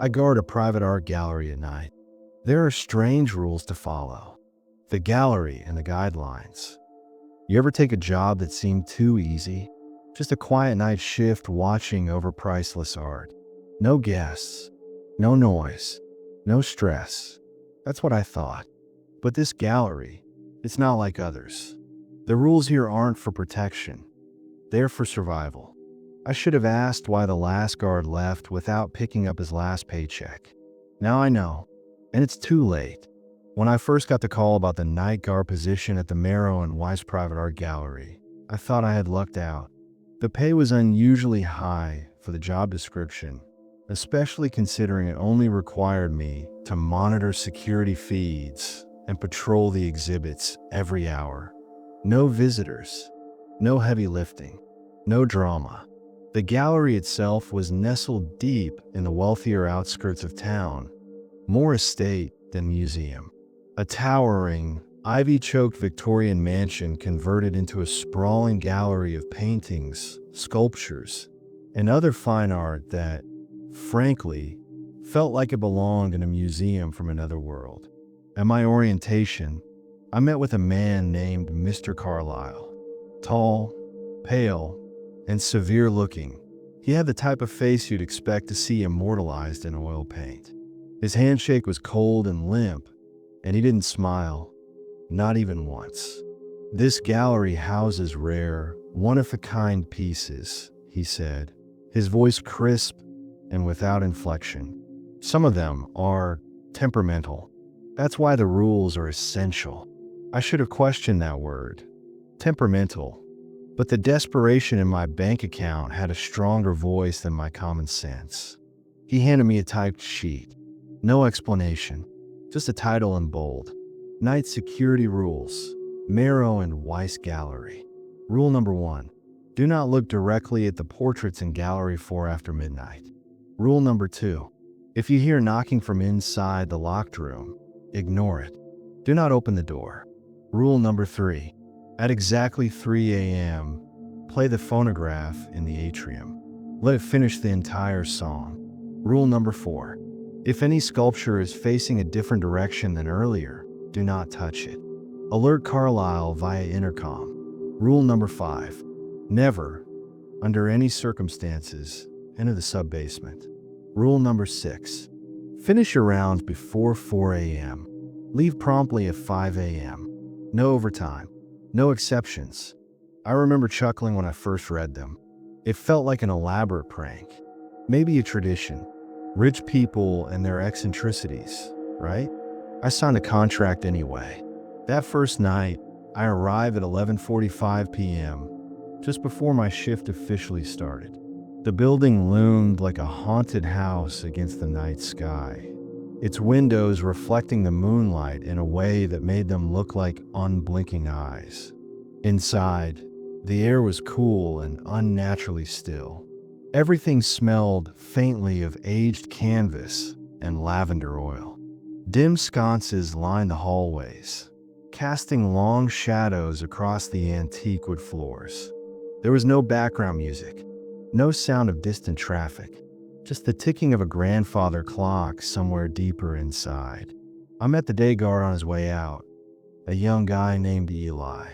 I guard a private art gallery at night. There are strange rules to follow. The gallery and the guidelines. You ever take a job that seemed too easy? Just a quiet night shift watching over priceless art. No guests, no noise, no stress. That's what I thought. But this gallery, it's not like others. The rules here aren't for protection. They're for survival. I should have asked why the last guard left without picking up his last paycheck. Now I know, and it's too late. When I first got the call about the night guard position at the Marrow and Weiss Private Art Gallery, I thought I had lucked out. The pay was unusually high for the job description, especially considering it only required me to monitor security feeds and patrol the exhibits every hour. No visitors, no heavy lifting, no drama. The gallery itself was nestled deep in the wealthier outskirts of town, more estate than museum. A towering, ivy-choked Victorian mansion converted into a sprawling gallery of paintings, sculptures, and other fine art that, frankly, felt like it belonged in a museum from another world. At my orientation, I met with a man named Mr. Carlyle. Tall, pale, and severe-looking. He had the type of face you'd expect to see immortalized in oil paint. His handshake was cold and limp, and he didn't smile, not even once. "This gallery houses rare, one-of-a-kind pieces," he said, his voice crisp and without inflection. "Some of them are temperamental. That's why the rules are essential." I should have questioned that word, temperamental. But the desperation in my bank account had a stronger voice than my common sense. He handed me a typed sheet. No explanation, just a title in bold. Night Security Rules, Marrow and Weiss Gallery. Rule number 1, do not look directly at the portraits in Gallery 4 after midnight. Rule number 2, if you hear knocking from inside the locked room, ignore it. Do not open the door. Rule number 3, at exactly 3 a.m., play the phonograph in the atrium. Let it finish the entire song. Rule number 4, if any sculpture is facing a different direction than earlier, do not touch it. Alert Carlyle via intercom. Rule number 5, never, under any circumstances, enter the sub-basement. Rule number 6, finish your rounds before 4 a.m. Leave promptly at 5 a.m. No overtime. No exceptions. I remember chuckling when I first read them. It felt like an elaborate prank. Maybe a tradition. Rich people and their eccentricities, right? I signed a contract anyway. That first night, I arrived at 11:45 p.m., just before my shift officially started. The building loomed like a haunted house against the night sky, its windows reflecting the moonlight in a way that made them look like unblinking eyes. Inside, the air was cool and unnaturally still. Everything smelled faintly of aged canvas and lavender oil. Dim sconces lined the hallways, casting long shadows across the antique wood floors. There was no background music, no sound of distant traffic, just the ticking of a grandfather clock somewhere deeper inside. I met the day guard on his way out, a young guy named Eli.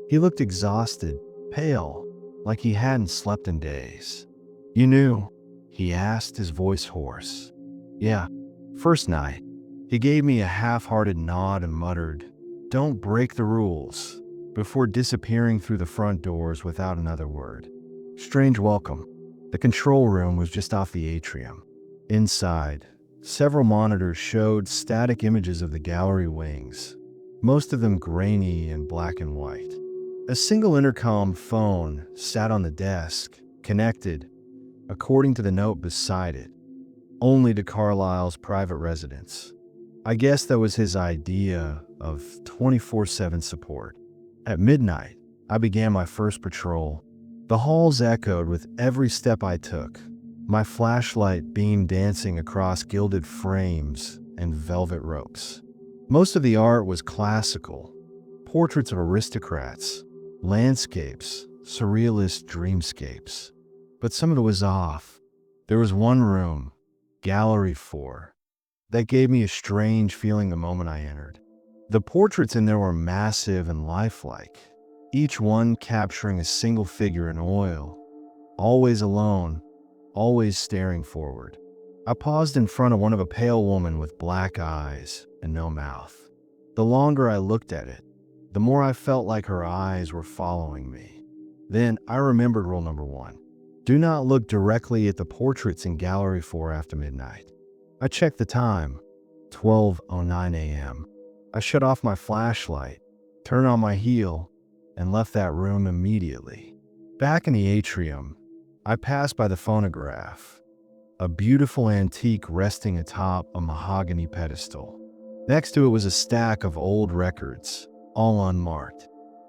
He looked exhausted, pale, like he hadn't slept in days. "You knew?" he asked, his voice hoarse. "Yeah, first night." He gave me a half-hearted nod and muttered, "Don't break the rules," before disappearing through the front doors without another word. Strange welcome. The control room was just off the atrium. Inside, several monitors showed static images of the gallery wings, most of them grainy and black and white. A single intercom phone sat on the desk, connected, according to the note beside it, only to Carlyle's private residence. I guess that was his idea of 24/7 support. At midnight, I began my first patrol. The halls echoed with every step I took, my flashlight beam dancing across gilded frames and velvet ropes. Most of the art was classical, portraits of aristocrats, landscapes, surrealist dreamscapes. But some of it was off. There was one room, Gallery 4. That gave me a strange feeling the moment I entered. The portraits in there were massive and lifelike, each one capturing a single figure in oil, always alone, always staring forward. I paused in front of one of a pale woman with black eyes and no mouth. The longer I looked at it, the more I felt like her eyes were following me. Then I remembered rule number 1. Do not look directly at the portraits in Gallery 4 after midnight. I checked the time, 12:09 a.m. I shut off my flashlight, turned on my heel, and left that room immediately. Back in the atrium, I passed by the phonograph, a beautiful antique resting atop a mahogany pedestal. Next to it was a stack of old records, all unmarked.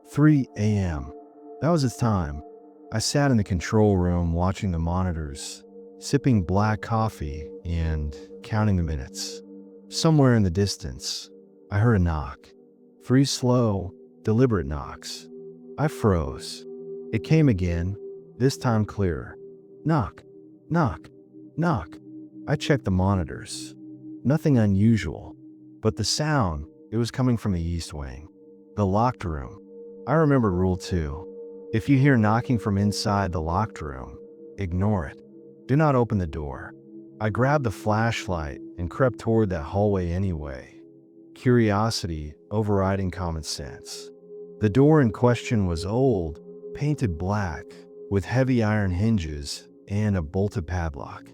3 a.m. That was its time. I sat in the control room watching the monitors, sipping black coffee and counting the minutes. Somewhere in the distance, I heard a knock. 3 slow, deliberate knocks. I froze. It came again, this time clearer. Knock, knock, knock. I checked the monitors. Nothing unusual, but the sound, it was coming from the east wing, the locked room. I remembered rule 2. If you hear knocking from inside the locked room, ignore it. Do not open the door. I grabbed the flashlight and crept toward that hallway anyway, curiosity overriding common sense. The door in question was old, painted black, with heavy iron hinges and a bolted padlock.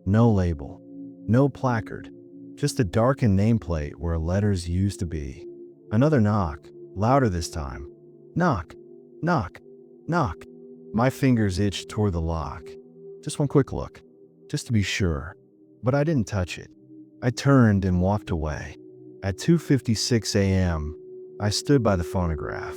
No label, no placard, just a darkened nameplate where letters used to be. Another knock, louder this time. Knock, knock, knock. My fingers itched toward the lock. Just one quick look, just to be sure. But I didn't touch it. I turned and walked away. At 2:56 a.m., I stood by the phonograph.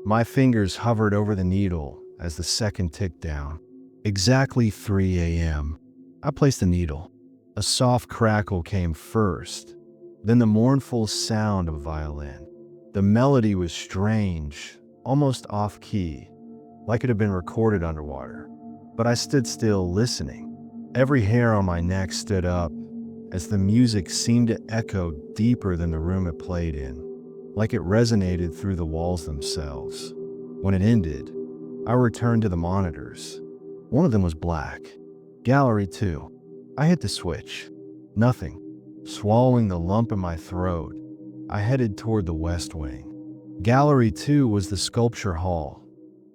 My fingers hovered over the needle as the second ticked down. Exactly 3 a.m. I placed the needle. A soft crackle came first, then the mournful sound of a violin. The melody was strange, almost off-key, like it had been recorded underwater. But I stood still, listening. Every hair on my neck stood up as the music seemed to echo deeper than the room it played in, like it resonated through the walls themselves. When it ended, I returned to the monitors. One of them was black. Gallery 2. I hit the switch. Nothing. Swallowing the lump in my throat, I headed toward the west wing. Gallery 2 was the sculpture hall,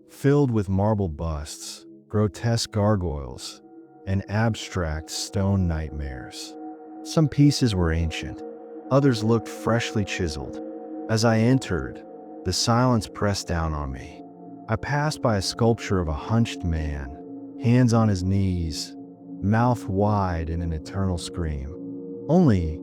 filled with marble busts, grotesque gargoyles, and abstract stone nightmares. Some pieces were ancient. Others looked freshly chiseled. As I entered, the silence pressed down on me. I passed by a sculpture of a hunched man, hands on his knees, mouth wide in an eternal scream. Only,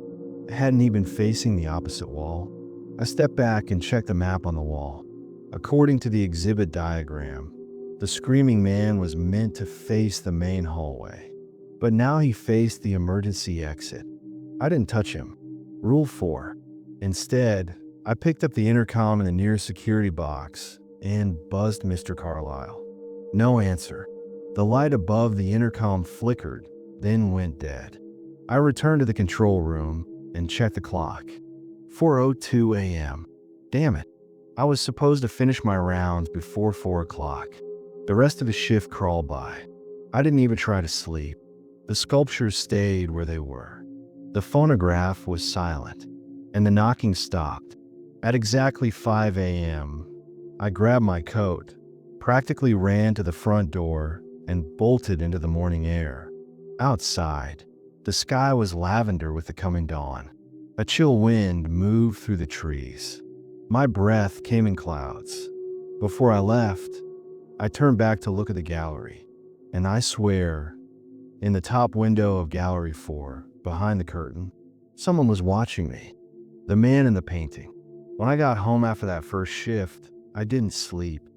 hadn't he been facing the opposite wall? I stepped back and checked the map on the wall. According to the exhibit diagram, the screaming man was meant to face the main hallway, but now he faced the emergency exit. I didn't touch him. Rule 4. Instead, I picked up the intercom in the nearest security box and buzzed Mr. Carlyle. No answer. The light above the intercom flickered, then went dead. I returned to the control room and checked the clock. 4:02 a.m. Damn it. I was supposed to finish my rounds before 4 o'clock. The rest of the shift crawled by. I didn't even try to sleep. The sculptures stayed where they were. The phonograph was silent, and the knocking stopped. At exactly 5 a.m., I grabbed my coat, practically ran to the front door, and bolted into the morning air. Outside, the sky was lavender with the coming dawn. A chill wind moved through the trees. My breath came in clouds. Before I left, I turned back to look at the gallery, and I swear, in the top window of Gallery 4, behind the curtain, someone was watching me. The man in the painting. When I got home after that first shift, I didn't sleep.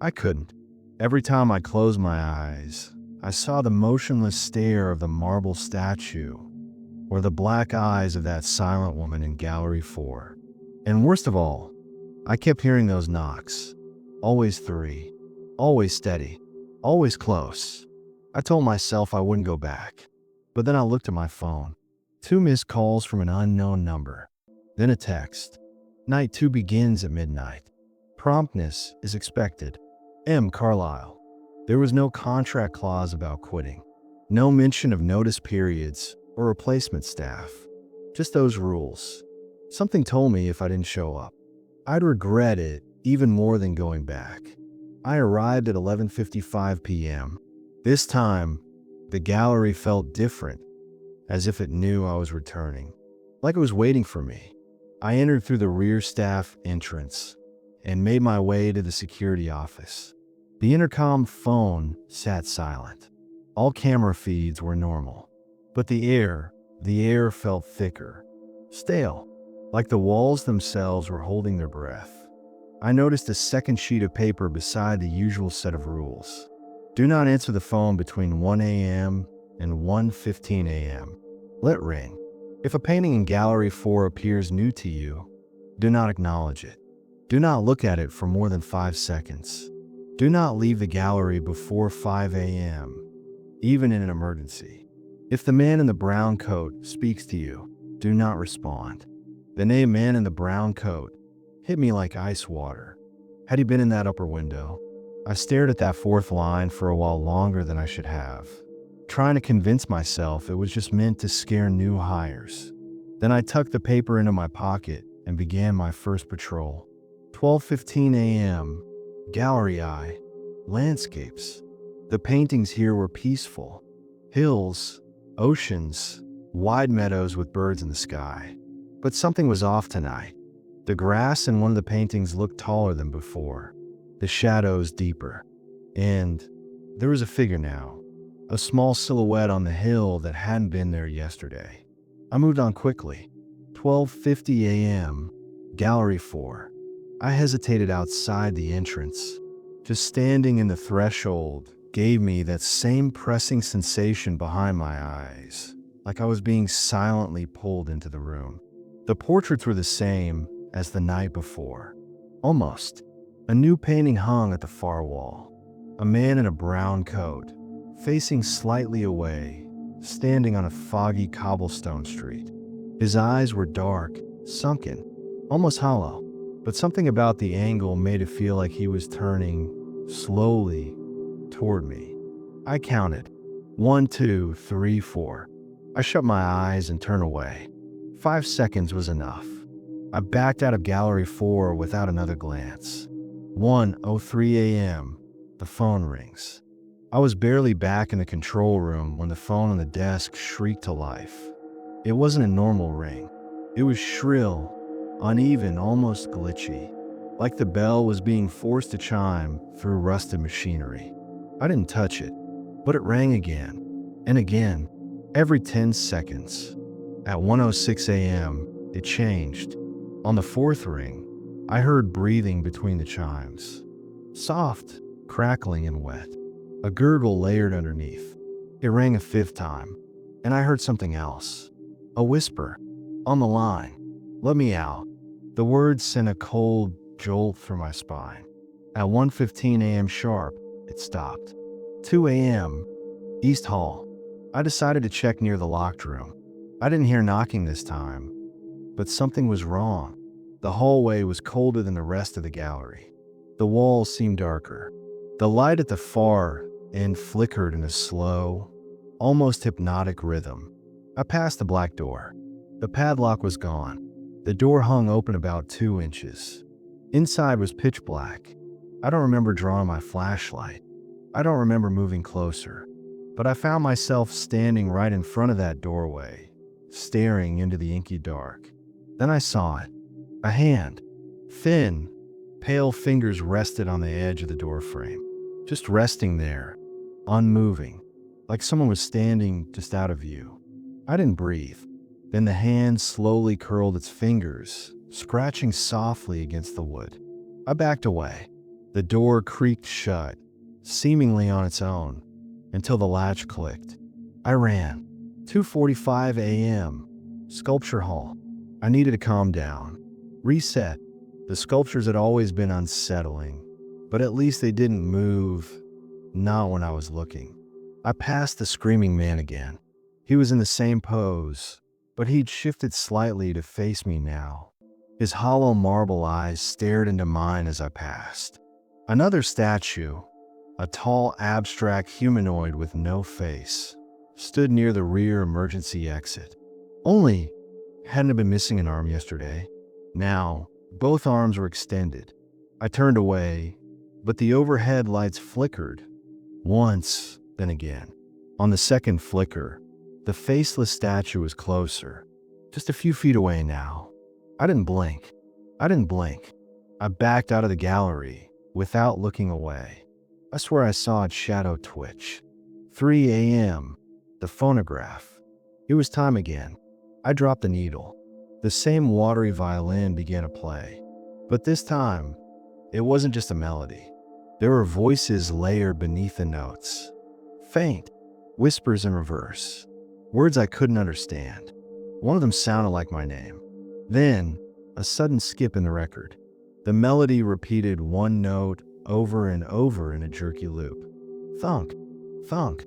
I couldn't. Every time I closed my eyes, I saw the motionless stare of the marble statue or the black eyes of that silent woman in Gallery 4. And worst of all, I kept hearing those knocks. Always 3. Always steady. Always close. I told myself I wouldn't go back. But then I looked at my phone. 2 missed calls from an unknown number. Then a text. Night 2 begins at midnight. Promptness is expected. M. Carlisle. There was no contract clause about quitting. No mention of notice periods or replacement staff. Just those rules. Something told me if I didn't show up, I'd regret it even more than going back. I arrived at 11:55 p.m. This time, the gallery felt different, as if it knew I was returning, like it was waiting for me. I entered through the rear staff entrance and made my way to the security office. The intercom phone sat silent. All camera feeds were normal, but the air felt thicker, stale, like the walls themselves were holding their breath. I noticed a second sheet of paper beside the usual set of rules. Do not answer the phone between 1 a.m. and 1:15 a.m. Let ring. If a painting in Gallery 4 appears new to you, do not acknowledge it. Do not look at it for more than 5 seconds. Do not leave the gallery before 5 a.m., even in an emergency. If the man in the brown coat speaks to you, do not respond. The name man in the brown coat hit me like ice water. Had he been in that upper window? I stared at that fourth line for a while longer than I should have, trying to convince myself it was just meant to scare new hires. Then I tucked the paper into my pocket and began my first patrol. 12:15 a.m. Gallery eye. Landscapes. The paintings here were peaceful. Hills, oceans, wide meadows with birds in the sky. But something was off tonight. The grass in one of the paintings looked taller than before, the shadows deeper. And there was a figure now, a small silhouette on the hill that hadn't been there yesterday. I moved on quickly. 12:50 a.m. Gallery 4. I hesitated outside the entrance. Just standing in the threshold gave me that same pressing sensation behind my eyes, like I was being silently pulled into the room. The portraits were the same as the night before. Almost. A new painting hung at the far wall. A man in a brown coat, facing slightly away, standing on a foggy cobblestone street. His eyes were dark, sunken, almost hollow, but something about the angle made it feel like he was turning slowly toward me. I counted. 1, 2, 3, 4. I shut my eyes and turned away. 5 seconds was enough. I backed out of Gallery 4 without another glance. 1:03 a.m. The phone rings. I was barely back in the control room when the phone on the desk shrieked to life. It wasn't a normal ring. It was shrill, uneven, almost glitchy, like the bell was being forced to chime through rusted machinery. I didn't touch it, but it rang again, and again, every 10 seconds. At 1:06 a.m., it changed. On the fourth ring, I heard breathing between the chimes. Soft, crackling, and wet. A gurgle layered underneath. It rang a fifth time, and I heard something else. A whisper. On the line. Let me out. The words sent a cold jolt through my spine. At 1:15 a.m. sharp, it stopped. 2 a.m. East Hall. I decided to check near the locked room. I didn't hear knocking this time, but something was wrong. The hallway was colder than the rest of the gallery. The walls seemed darker. The light at the far end flickered in a slow, almost hypnotic rhythm. I passed the black door. The padlock was gone. The door hung open about 2 inches. Inside was pitch black. I don't remember drawing my flashlight. I don't remember moving closer. But I found myself standing right in front of that doorway, staring into the inky dark. Then I saw it. A hand. Thin, pale fingers rested on the edge of the doorframe. Just resting there, unmoving, like someone was standing just out of view. I didn't breathe. Then the hand slowly curled its fingers, scratching softly against the wood. I backed away. The door creaked shut, seemingly on its own, until the latch clicked. I ran. 2:45 a.m. Sculpture Hall. I needed to calm down. Reset. The sculptures had always been unsettling, but at least they didn't move, not when I was looking. I passed the screaming man again. He was in the same pose, but he'd shifted slightly to face me now. His hollow marble eyes stared into mine as I passed. Another statue, a tall, abstract humanoid with no face, stood near the rear emergency exit. Only hadn't it been missing an arm yesterday? Now, both arms were extended. I turned away, but the overhead lights flickered. Once, then again. On the second flicker, the faceless statue was closer, just a few feet away now. I didn't blink. I backed out of the gallery without looking away. I swear I saw its shadow twitch. 3 a.m. The phonograph. It was time again. I dropped the needle. The same watery violin began to play. But this time, it wasn't just a melody. There were voices layered beneath the notes. Faint, whispers in reverse. Words I couldn't understand. One of them sounded like my name. Then, a sudden skip in the record. The melody repeated one note over and over in a jerky loop. Thunk, thunk,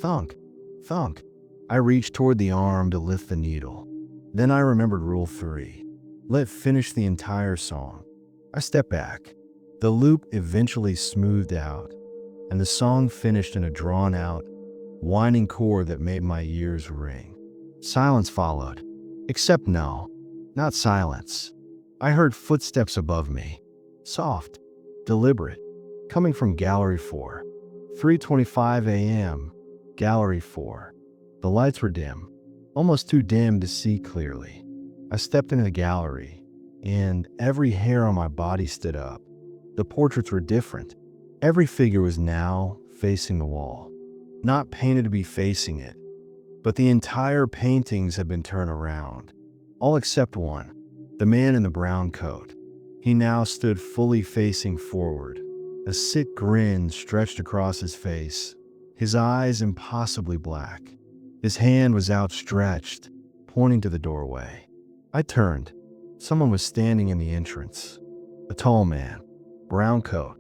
thunk, thunk. I reached toward the arm to lift the needle. Then I remembered Rule 3. Let finish the entire song. I stepped back. The loop eventually smoothed out, and the song finished in a drawn-out, whining chord that made my ears ring. Silence followed. Except no, not silence. I heard footsteps above me. Soft, deliberate, coming from Gallery 4. 3:25 a.m., Gallery 4. The lights were dim, almost too dim to see clearly. I stepped into the gallery, and every hair on my body stood up. The portraits were different. Every figure was now facing the wall. Not painted to be facing it, but the entire paintings had been turned around. All except one, the man in the brown coat. He now stood fully facing forward. A sick grin stretched across his face, his eyes impossibly black. His hand was outstretched, pointing to the doorway. I turned. Someone was standing in the entrance. A tall man, brown coat,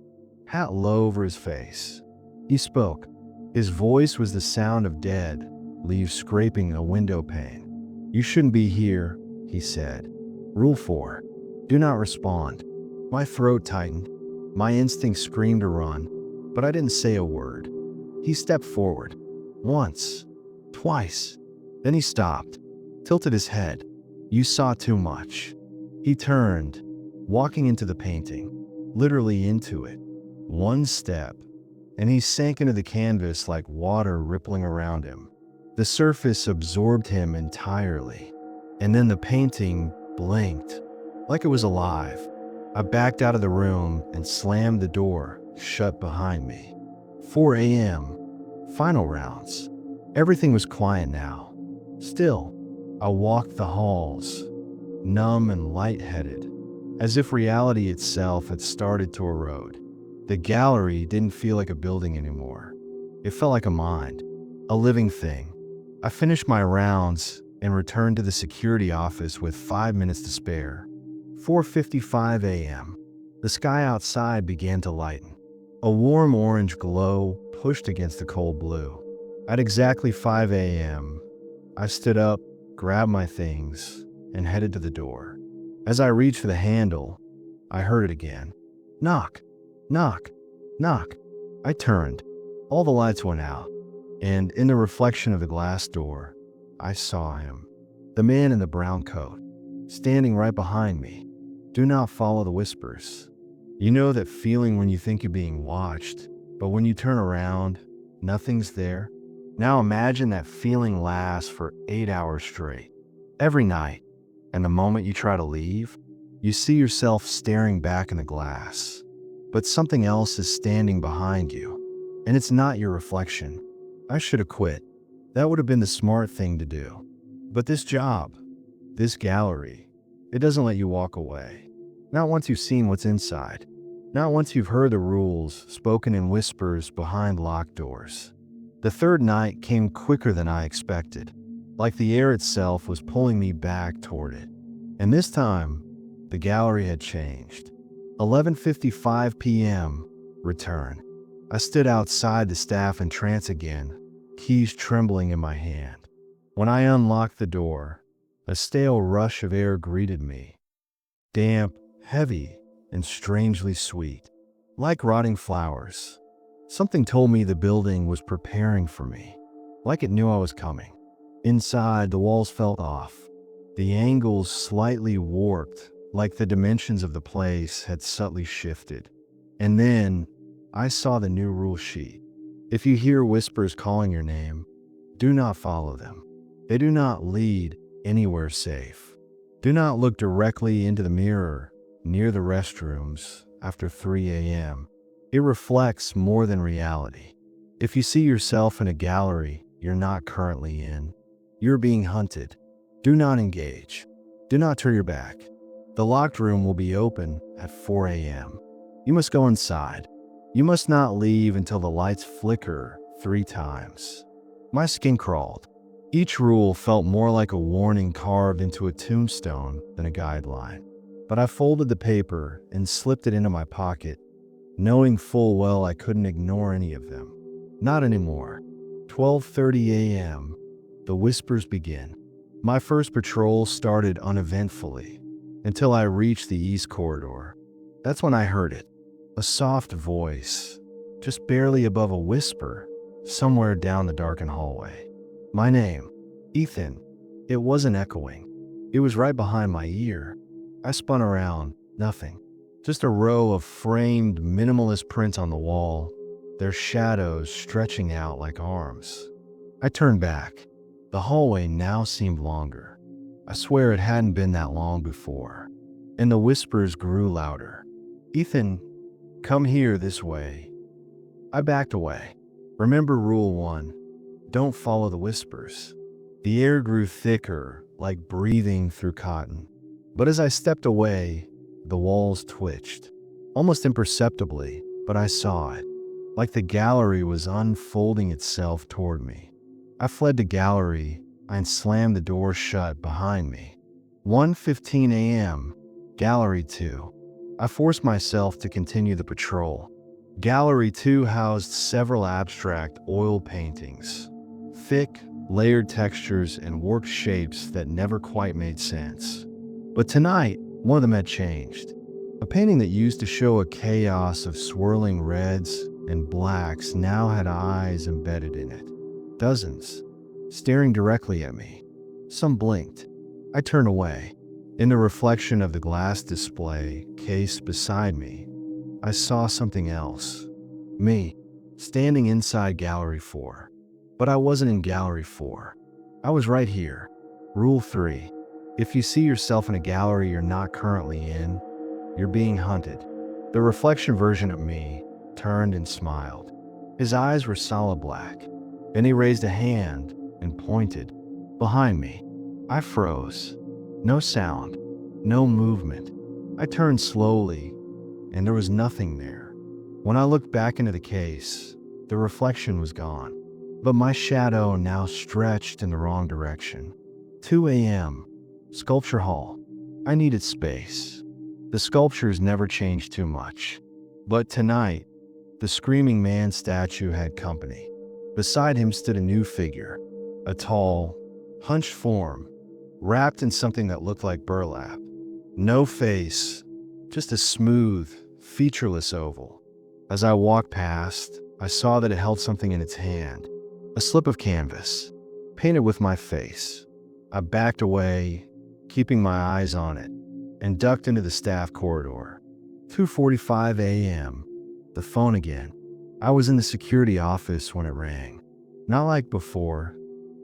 hat low over his face. He spoke. His voice was the sound of dead leaves scraping a window pane. You shouldn't be here, he said. Rule 4. Do not respond. My throat tightened. My instinct screamed to run, but I didn't say a word. He stepped forward. Once. Twice. Then he stopped, tilted his head. You saw too much. He turned, walking into the painting, literally into it. One step, and he sank into the canvas like water rippling around him. The surface absorbed him entirely, and then the painting blinked, like it was alive. I backed out of the room and slammed the door shut behind me. 4 a.m. Final rounds. Everything was quiet now. Still, I walked the halls, numb and lightheaded, as if reality itself had started to erode. The gallery didn't feel like a building anymore. It felt like a mind, a living thing. I finished my rounds and returned to the security office with 5 minutes to spare. 4:55 a.m. The sky outside began to lighten. A warm orange glow pushed against the cold blue. At exactly 5 a.m., I stood up, grabbed my things, and headed to the door. As I reached for the handle, I heard it again. Knock, knock, knock. I turned. All the lights went out, and in the reflection of the glass door, I saw him. The man in the brown coat, standing right behind me. Do not follow the whispers. You know that feeling when you think you're being watched, but when you turn around, nothing's there? Now imagine that feeling lasts for 8 hours straight, every night, and the moment you try to leave, you see yourself staring back in the glass, but something else is standing behind you, and it's not your reflection. I should have quit. That would have been the smart thing to do. But this job, this gallery, it doesn't let you walk away. Not once you've seen what's inside. Not once you've heard the rules spoken in whispers behind locked doors. The third night came quicker than I expected, like the air itself was pulling me back toward it. And this time, the gallery had changed. 11:55 p.m. Return. I stood outside the staff entrance again, keys trembling in my hand. When I unlocked the door, a stale rush of air greeted me. Damp, heavy, and strangely sweet. Like rotting flowers. Something told me the building was preparing for me, like it knew I was coming. Inside, the walls felt off. The angles slightly warped, like the dimensions of the place had subtly shifted. And then, I saw the new rule sheet. If you hear whispers calling your name, do not follow them. They do not lead anywhere safe. Do not look directly into the mirror near the restrooms after 3 a.m. It reflects more than reality. If you see yourself in a gallery you're not currently in, you're being hunted. Do not engage. Do not turn your back. The locked room will be open at 4 a.m. You must go inside. You must not leave until the lights flicker 3 times. My skin crawled. Each rule felt more like a warning carved into a tombstone than a guideline. But I folded the paper and slipped it into my pocket, knowing full well I couldn't ignore any of them. Not anymore. 12:30 a.m. The whispers begin. My first patrol started uneventfully until I reached the east corridor. That's when I heard it. A soft voice, just barely above a whisper, somewhere down the darkened hallway. My name, Ethan. It wasn't echoing. It was right behind my ear. I spun around, nothing. Just a row of framed minimalist prints on the wall, their shadows stretching out like arms. I turned back. The hallway now seemed longer. I swear it hadn't been that long before. And the whispers grew louder. Ethan, come here this way. I backed away. Remember rule 1. Don't follow the whispers. The air grew thicker, like breathing through cotton. But as I stepped away, the walls twitched. Almost imperceptibly, but I saw it. Like the gallery was unfolding itself toward me. I fled to gallery and slammed the door shut behind me. 1:15 a.m., Gallery 2. I forced myself to continue the patrol. Gallery 2 housed several abstract oil paintings. Thick, layered textures and warped shapes that never quite made sense. But tonight, one of them had changed. A painting that used to show a chaos of swirling reds and blacks now had eyes embedded in it. Dozens, staring directly at me. Some blinked. I turned away. In the reflection of the glass display case beside me, I saw something else. Me, standing inside Gallery 4. But I wasn't in Gallery 4. I was right here. Rule 3. If you see yourself in a gallery you're not currently in, you're being hunted. The reflection version of me turned and smiled. His eyes were solid black. Then he raised a hand and pointed. Behind me. I froze. No sound. No movement. I turned slowly, and there was nothing there. When I looked back into the case, the reflection was gone. But my shadow now stretched in the wrong direction. 2 a.m. Sculpture Hall. I needed space. The sculptures never changed too much. But tonight, the screaming man statue had company. Beside him stood a new figure. A tall, hunched form, wrapped in something that looked like burlap. No face, just a smooth, featureless oval. As I walked past, I saw that it held something in its hand. A slip of canvas, painted with my face. I backed away, keeping my eyes on it, and ducked into the staff corridor. 2:45 a.m. The phone again. I was in the security office when it rang. Not like before.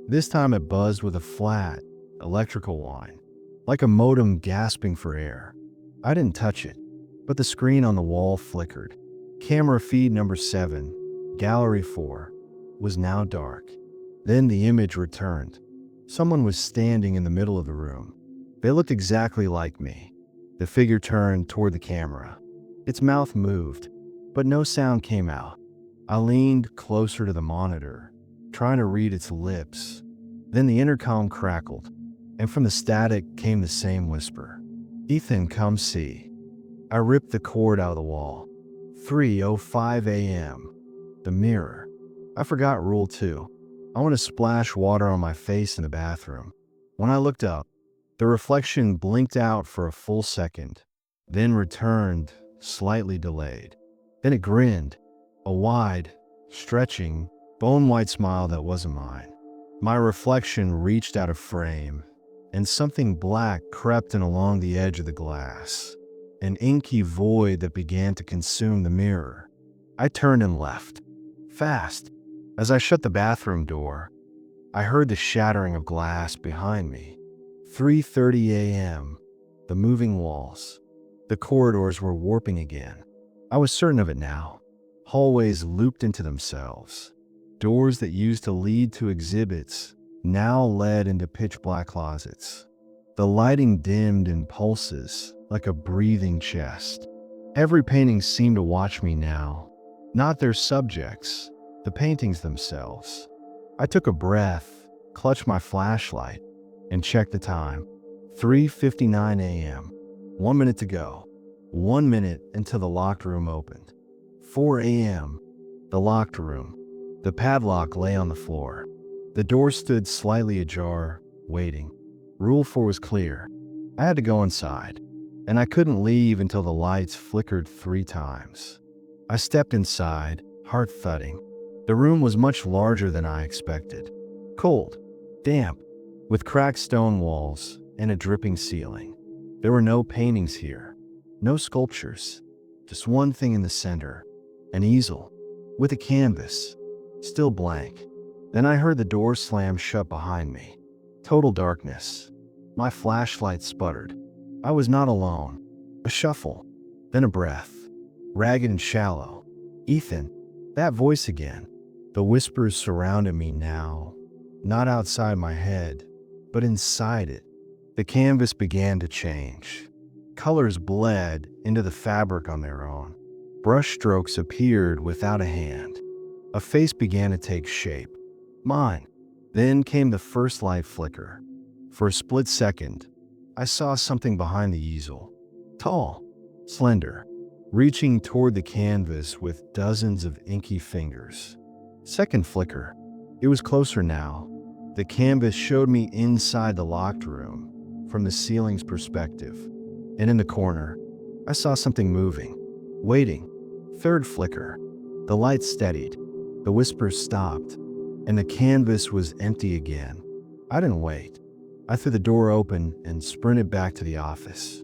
This time it buzzed with a flat, electrical whine, like a modem gasping for air. I didn't touch it, but the screen on the wall flickered. Camera feed number 7, Gallery 4, was now dark. Then the image returned. Someone was standing in the middle of the room. They looked exactly like me. The figure turned toward the camera. Its mouth moved, but no sound came out. I leaned closer to the monitor, trying to read its lips. Then the intercom crackled, and from the static came the same whisper. Ethan, come see. I ripped the cord out of the wall. 3:05 a.m. The mirror. I forgot rule 2. I want to splash water on my face in the bathroom. When I looked up, the reflection blinked out for a full second, then returned, slightly delayed. Then it grinned, a wide, stretching, bone-white smile that wasn't mine. My reflection reached out of frame, and something black crept in along the edge of the glass, an inky void that began to consume the mirror. I turned and left, fast. As I shut the bathroom door, I heard the shattering of glass behind me. 3:30 a.m., the moving walls. The corridors were warping again. I was certain of it now. Hallways looped into themselves. Doors that used to lead to exhibits now led into pitch-black closets. The lighting dimmed in pulses like a breathing chest. Every painting seemed to watch me now, not their subjects, the paintings themselves. I took a breath, clutched my flashlight, and checked the time. 3:59 a.m. 1 minute to go. 1 minute until the locked room opened. 4 a.m. The locked room. The padlock lay on the floor. The door stood slightly ajar, waiting. Rule 4 was clear. I had to go inside, and I couldn't leave until the lights flickered 3 times. I stepped inside, heart thudding. The room was much larger than I expected. Cold, damp, with cracked stone walls and a dripping ceiling. There were no paintings here, no sculptures, just one thing in the center, an easel with a canvas, still blank. Then I heard the door slam shut behind me. Total darkness. My flashlight sputtered. I was not alone. A shuffle, then a breath, ragged and shallow. Ethan, that voice again. The whispers surrounded me now, not outside my head, but inside it. The canvas began to change. Colors bled into the fabric on their own. Brush strokes appeared without a hand. A face began to take shape. Mine. Then came the first light flicker. For a split second, I saw something behind the easel. Tall, slender, reaching toward the canvas with dozens of inky fingers. Second flicker. It was closer now. The canvas showed me inside the locked room, from the ceiling's perspective. And in the corner, I saw something moving, waiting. Third flicker. The light steadied. The whispers stopped, and the canvas was empty again. I didn't wait. I threw the door open and sprinted back to the office.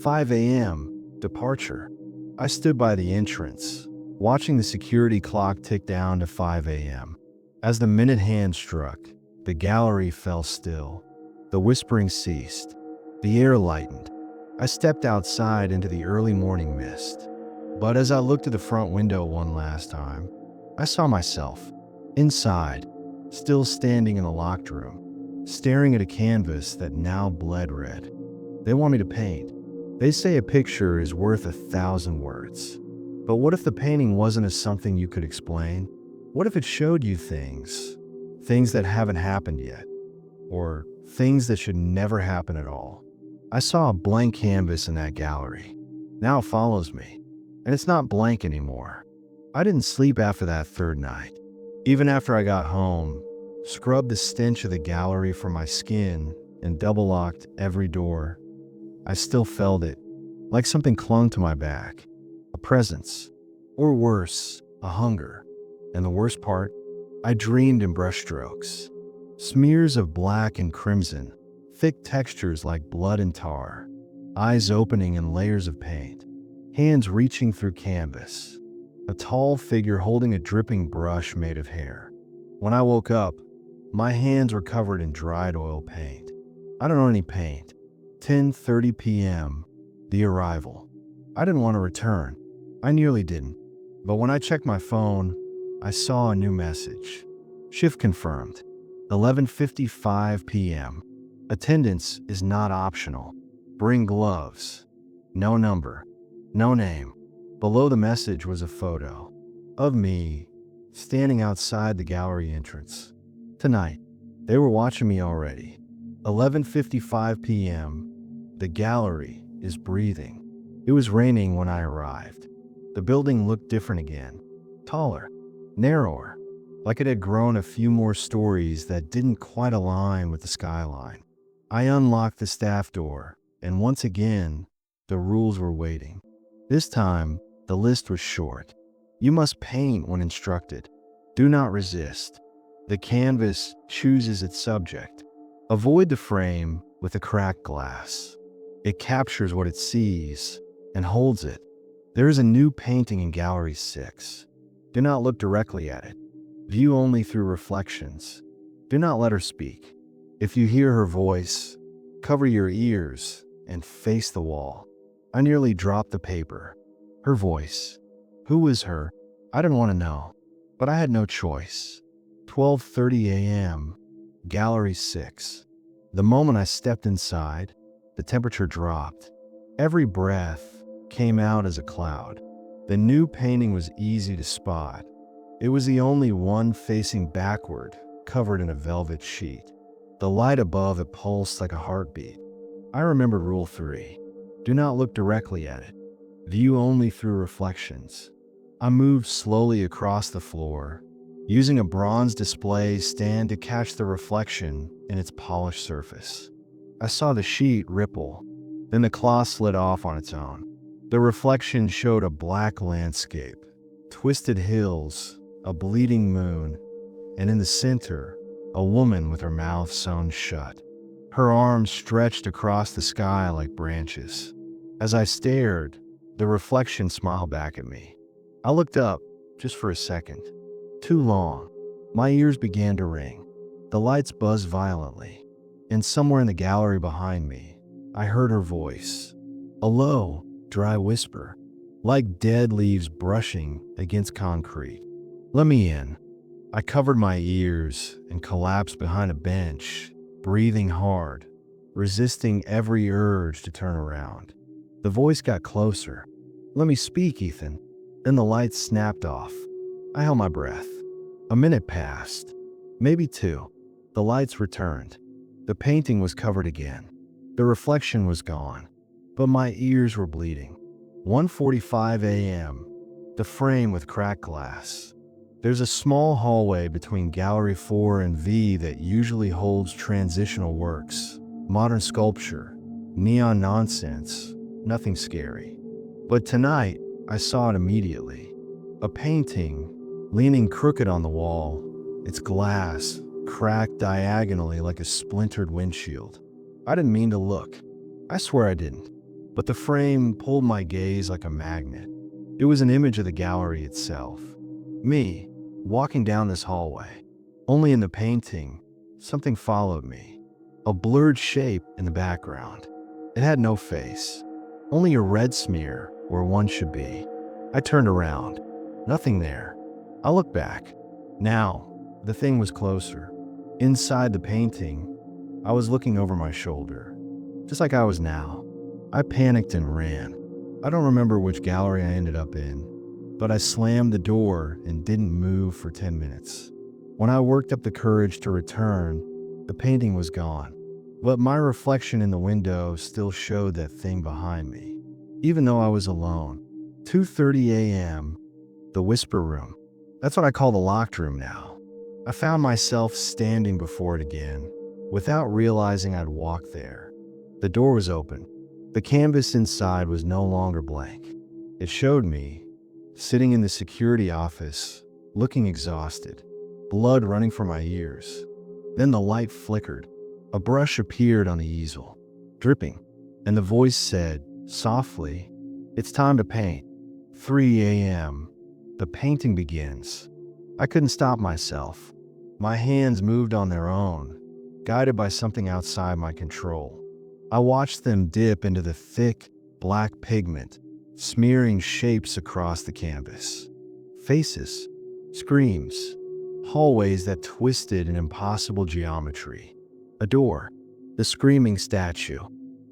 5 a.m., departure. I stood by the entrance, watching the security clock tick down to 5 a.m. As the minute hand struck, the gallery fell still. The whispering ceased. The air lightened. I stepped outside into the early morning mist. But as I looked at the front window one last time, I saw myself, inside, still standing in the locked room, staring at a canvas that now bled red. They want me to paint. They say a picture is worth 1,000 words. But what if the painting wasn't as something you could explain? What if it showed you things that haven't happened yet, or things that should never happen at all? I saw a blank canvas in that gallery. Now it follows me, and it's not blank anymore. I didn't sleep after that third night. Even after I got home, scrubbed the stench of the gallery from my skin, and double-locked every door, I still felt it, like something clung to my back. A presence, or worse, a hunger. And the worst part, I dreamed in brushstrokes. Smears of black and crimson, thick textures like blood and tar, eyes opening in layers of paint, hands reaching through canvas, a tall figure holding a dripping brush made of hair. When I woke up, my hands were covered in dried oil paint. I don't own any paint. 10:30 p.m., the arrival. I didn't want to return. I nearly didn't. But when I checked my phone, I saw a new message. Shift confirmed. 11:55 p.m. Attendance is not optional. Bring gloves. No number. No name. Below the message was a photo of me standing outside the gallery entrance. Tonight, they were watching me already. 11:55 p.m. The gallery is breathing. It was raining when I arrived. The building looked different again. Taller, narrower, like it had grown a few more stories that didn't quite align with the skyline. I unlocked the staff door, and once again, the rules were waiting. This time, the list was short. You must paint when instructed. Do not resist. The canvas chooses its subject. Avoid the frame with a cracked glass. It captures what it sees and holds it. There is a new painting in Gallery 6. Do not look directly at it. View only through reflections. Do not let her speak. If you hear her voice, cover your ears and face the wall. I nearly dropped the paper. Her voice. Who was her? I didn't want to know, but I had no choice. 12:30 a.m., Gallery 6. The moment I stepped inside, the temperature dropped. Every breath came out as a cloud. The new painting was easy to spot. It was the only one facing backward, covered in a velvet sheet. The light above it pulsed like a heartbeat. I remembered Rule 3. Do not look directly at it. View only through reflections. I moved slowly across the floor, using a bronze display stand to catch the reflection in its polished surface. I saw the sheet ripple, then the cloth slid off on its own. The reflection showed a black landscape, twisted hills, a bleeding moon, and in the center, a woman with her mouth sewn shut. Her arms stretched across the sky like branches. As I stared, the reflection smiled back at me. I looked up, just for a second. Too long. My ears began to ring. The lights buzzed violently. And somewhere in the gallery behind me, I heard her voice. A low, dry whisper, like dead leaves brushing against concrete. Let me in. I covered my ears and collapsed behind a bench, breathing hard, resisting every urge to turn around. The voice got closer. Let me speak, Ethan. Then the lights snapped off. I held my breath. A minute passed, maybe two. The lights returned. The painting was covered again. The reflection was gone, but my ears were bleeding. 1:45 a.m., the frame with cracked glass. There's a small hallway between Gallery 4 and V that usually holds transitional works, modern sculpture, neon nonsense, nothing scary. But tonight, I saw it immediately. A painting, leaning crooked on the wall, its glass cracked diagonally like a splintered windshield. I didn't mean to look. I swear I didn't. But the frame pulled my gaze like a magnet. It was an image of the gallery itself. Me, walking down this hallway. Only in the painting, something followed me. A blurred shape in the background. It had no face. Only a red smear where one should be. I turned around. Nothing there. I looked back. Now, the thing was closer. Inside the painting, I was looking over my shoulder, just like I was now. I panicked and ran. I don't remember which gallery I ended up in, but I slammed the door and didn't move for 10 minutes. When I worked up the courage to return, the painting was gone, but my reflection in the window still showed that thing behind me, even though I was alone. 2:30 a.m., the whisper room. That's what I call the locked room now. I found myself standing before it again, without realizing I'd walked there. The door was open. The canvas inside was no longer blank. It showed me, sitting in the security office, looking exhausted, blood running from my ears. Then the light flickered. A brush appeared on the easel, dripping, and the voice said, softly, "It's time to paint." 3 a.m. The painting begins. I couldn't stop myself. My hands moved on their own, guided by something outside my control. I watched them dip into the thick, black pigment, smearing shapes across the canvas. Faces, screams, hallways that twisted in impossible geometry. A door, the screaming statue,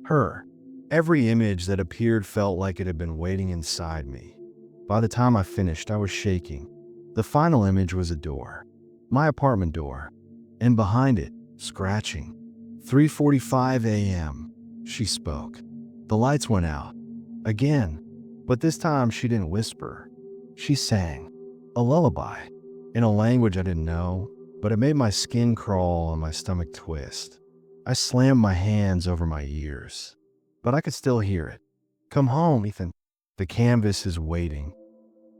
her. Every image that appeared felt like it had been waiting inside me. By the time I finished, I was shaking. The final image was a door, my apartment door, and behind it, scratching. 3:45 a.m., she spoke. The lights went out. Again, but this time she didn't whisper. She sang. A lullaby. in a language I didn't know, but it made my skin crawl and my stomach twist. I slammed my hands over my ears, but I could still hear it. "Come home, Ethan. The canvas is waiting."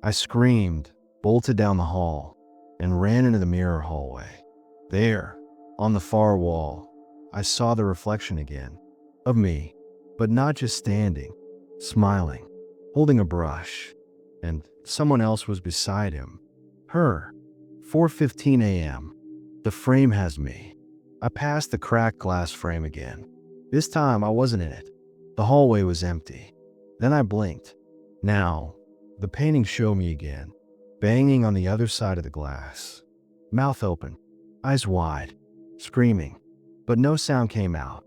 I screamed, bolted down the hall, and ran into the mirror hallway. There, on the far wall, I saw the reflection again of me, but not just standing, smiling, holding a brush, and someone else was beside him. Her. 4:15 a.m. The frame has me. I passed the cracked glass frame again. This time I wasn't in it. The hallway was empty. Then I blinked. Now, the painting showed me again, banging on the other side of the glass. Mouth open, eyes wide, screaming, but no sound came out.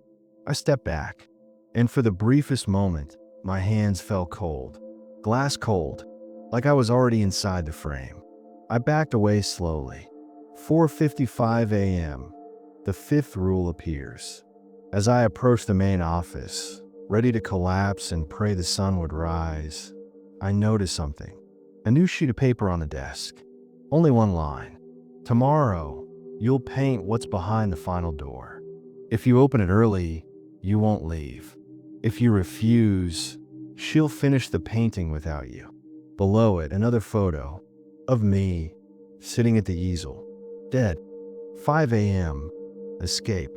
I stepped back, and for the briefest moment, my hands felt cold. Glass cold, like I was already inside the frame. I backed away slowly. 4:55 a.m. The fifth rule appears. As I approached the main office, ready to collapse and pray the sun would rise, I noticed something. A new sheet of paper on the desk. Only one line. "Tomorrow, you'll paint what's behind the final door. If you open it early, you won't leave. If you refuse, she'll finish the painting without you." Below it, another photo of me sitting at the easel, dead. 5 a.m. Escape.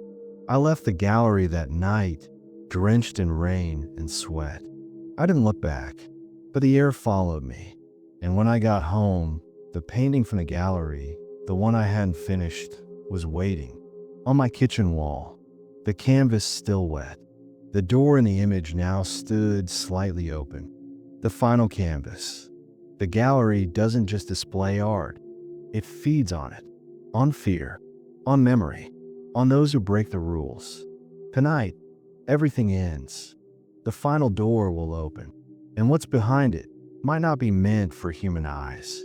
I left the gallery that night, drenched in rain and sweat. I didn't look back, but the air followed me. And when I got home, the painting from the gallery, the one I hadn't finished, was waiting. On my kitchen wall, the canvas still wet. The door in the image now stood slightly open. The final canvas. The gallery doesn't just display art, it feeds on it. On fear, on memory, on those who break the rules. Tonight, everything ends. The final door will open, and what's behind it might not be meant for human eyes.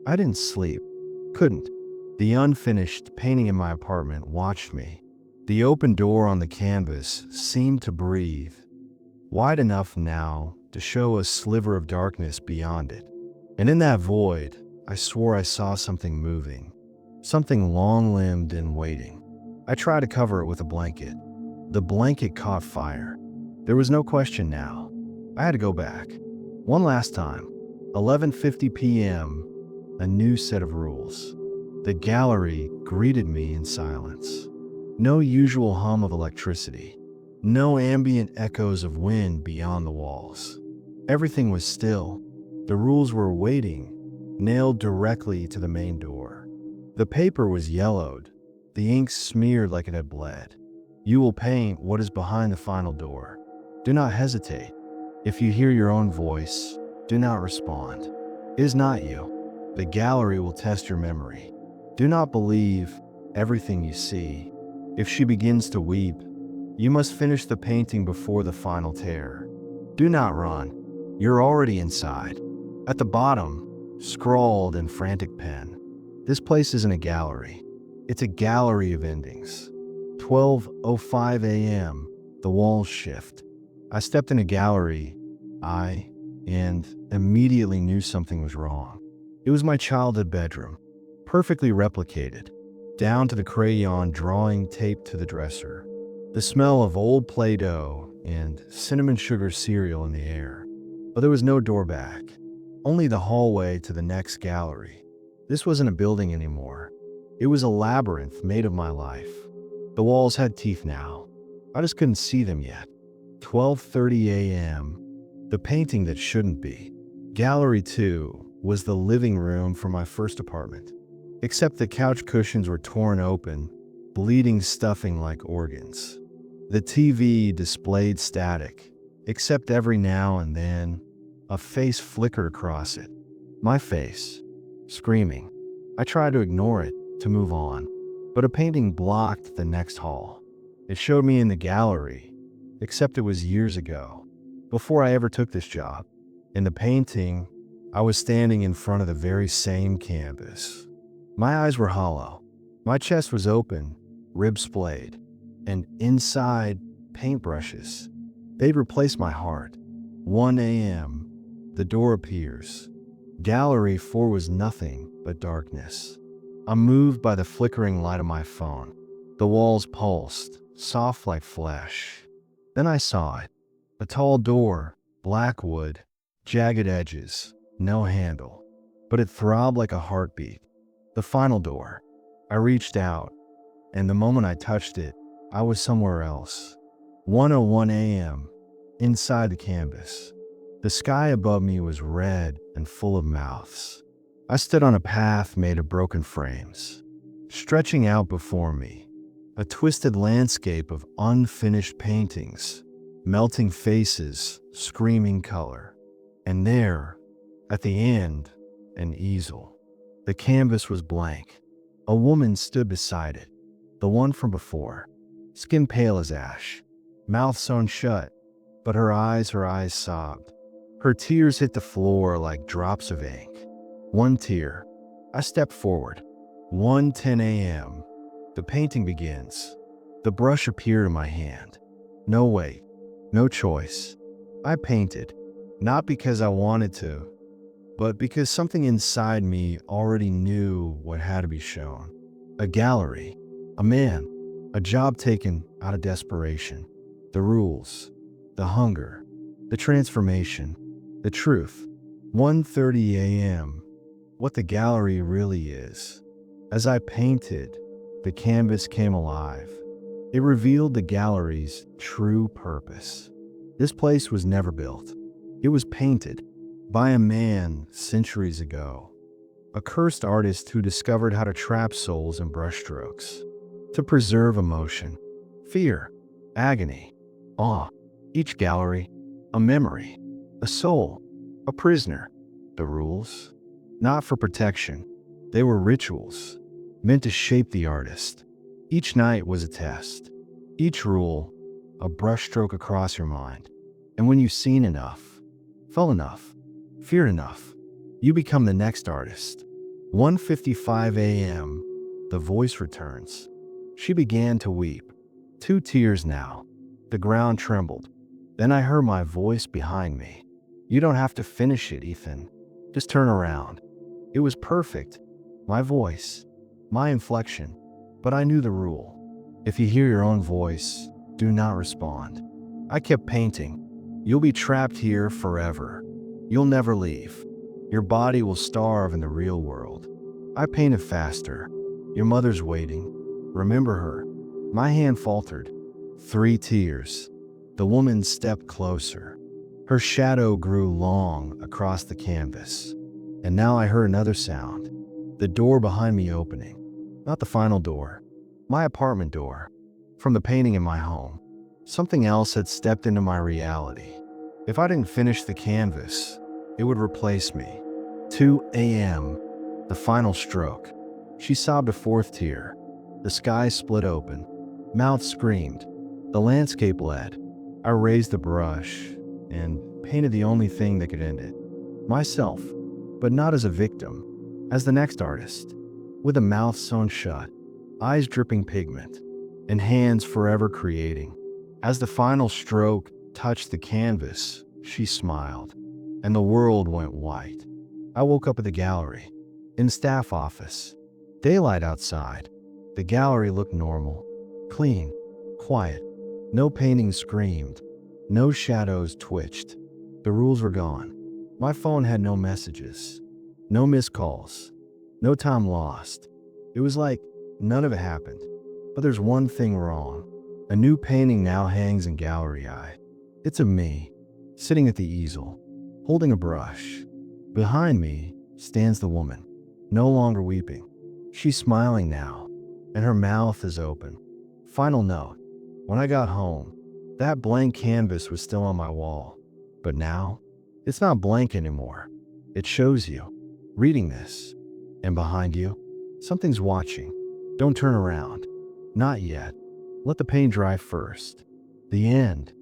I didn't sleep, couldn't. The unfinished painting in my apartment watched me. The open door on the canvas seemed to breathe, wide enough now to show a sliver of darkness beyond it. And in that void, I swore I saw something moving, something long-limbed and waiting. I tried to cover it with a blanket. The blanket caught fire. There was no question now. I had to go back. One last time. 11:50 p.m., a new set of rules. The gallery greeted me in silence. No usual hum of electricity. No ambient echoes of wind beyond the walls. Everything was still. The rules were waiting, nailed directly to the main door. The paper was yellowed, the ink smeared like it had bled. "You will paint what is behind the final door. Do not hesitate. If you hear your own voice, do not respond. It is not you. The gallery will test your memory. Do not believe everything you see. If she begins to weep, you must finish the painting before the final tear. Do not run. You're already inside." At the bottom, scrawled in frantic pen, "This place isn't a gallery. It's a gallery of endings." 12:05 a.m. The walls shift. I stepped in a gallery, and immediately knew something was wrong. It was my childhood bedroom, perfectly replicated, down to the crayon drawing taped to the dresser. The smell of old Play-Doh and cinnamon sugar cereal in the air. But there was no door back. Only the hallway to the next gallery. This wasn't a building anymore. It was a labyrinth made of my life. The walls had teeth now. I just couldn't see them yet. 12:30 a.m. The painting that shouldn't be. Gallery 2 was the living room for my first apartment. Except the couch cushions were torn open, bleeding stuffing like organs. The TV displayed static, except every now and then, a face flickered across it. My face, screaming. I tried to ignore it, to move on, but a painting blocked the next hall. It showed me in the gallery, except it was years ago, before I ever took this job. In the painting, I was standing in front of the very same canvas. My eyes were hollow. My chest was open, ribs splayed, and inside, paintbrushes. They'd replaced my heart. 1 a.m. The door appears. Gallery 4 was nothing but darkness. I'm moved by the flickering light of my phone. The walls pulsed, soft like flesh. Then I saw it. A tall door, black wood, jagged edges, no handle. But it throbbed like a heartbeat. The final door. I reached out, and the moment I touched it, I was somewhere else. 1:01 a.m., inside the canvas. The sky above me was red and full of mouths. I stood on a path made of broken frames. Stretching out before me, a twisted landscape of unfinished paintings, melting faces, screaming color. And there, at the end, an easel. The canvas was blank. A woman stood beside it, the one from before, skin pale as ash, mouth sewn shut, but her eyes sobbed. Her tears hit the floor like drops of ink. One tear. I stepped forward. 1:10 a.m. The painting begins. The brush appeared in my hand. No wait, no choice. I painted, not because I wanted to, but because something inside me already knew what had to be shown. A gallery, a man, a job taken out of desperation. The rules, the hunger, the transformation, the truth. 1:30 a.m. What the gallery really is. As I painted, the canvas came alive. It revealed the gallery's true purpose. This place was never built. It was painted by a man centuries ago, a cursed artist who discovered how to trap souls in brushstrokes, to preserve emotion, fear, agony, awe. Each gallery, a memory, a soul, a prisoner. The rules? Not for protection. They were rituals, meant to shape the artist. Each night was a test. Each rule, a brushstroke across your mind. And when you've seen enough, felt enough, feared enough, you become the next artist. 1:55 a.m., the voice returns. She began to weep. 2 tears now. The ground trembled. Then I heard my voice behind me. You don't have to finish it, Ethan. Just turn around. It was perfect. My voice, my inflection. But I knew the rule. If you hear your own voice, do not respond. I kept painting. You'll be trapped here forever. You'll never leave. Your body will starve in the real world. I painted faster. Your mother's waiting. Remember her. My hand faltered. 3 tears. The woman stepped closer. Her shadow grew long across the canvas. And now I heard another sound. The door behind me opening. Not the final door. My apartment door. From the painting in my home. Something else had stepped into my reality. If I didn't finish the canvas, it would replace me. 2 a.m. The final stroke. She sobbed a 4th tear. The sky split open. Mouth screamed. The landscape led. I raised the brush and painted the only thing that could end it. Myself, but not as a victim, as the next artist, with a mouth sewn shut, eyes dripping pigment, and hands forever creating. As the final stroke touched the canvas, she smiled, and the world went white. I woke up at the gallery, in the staff office. Daylight outside. The gallery looked normal, clean, quiet. No paintings screamed. No shadows twitched. The rules were gone. My phone had no messages, no missed calls, no time lost. It was like none of it happened. But there's one thing wrong. A new painting now hangs in Gallery I. It's of me, sitting at the easel, holding a brush. Behind me stands the woman, no longer weeping. She's smiling now, and her mouth is open. Final note. When I got home, that blank canvas was still on my wall. But now, it's not blank anymore. It shows you, reading this. And behind you, something's watching. Don't turn around. Not yet. Let the paint dry first. The end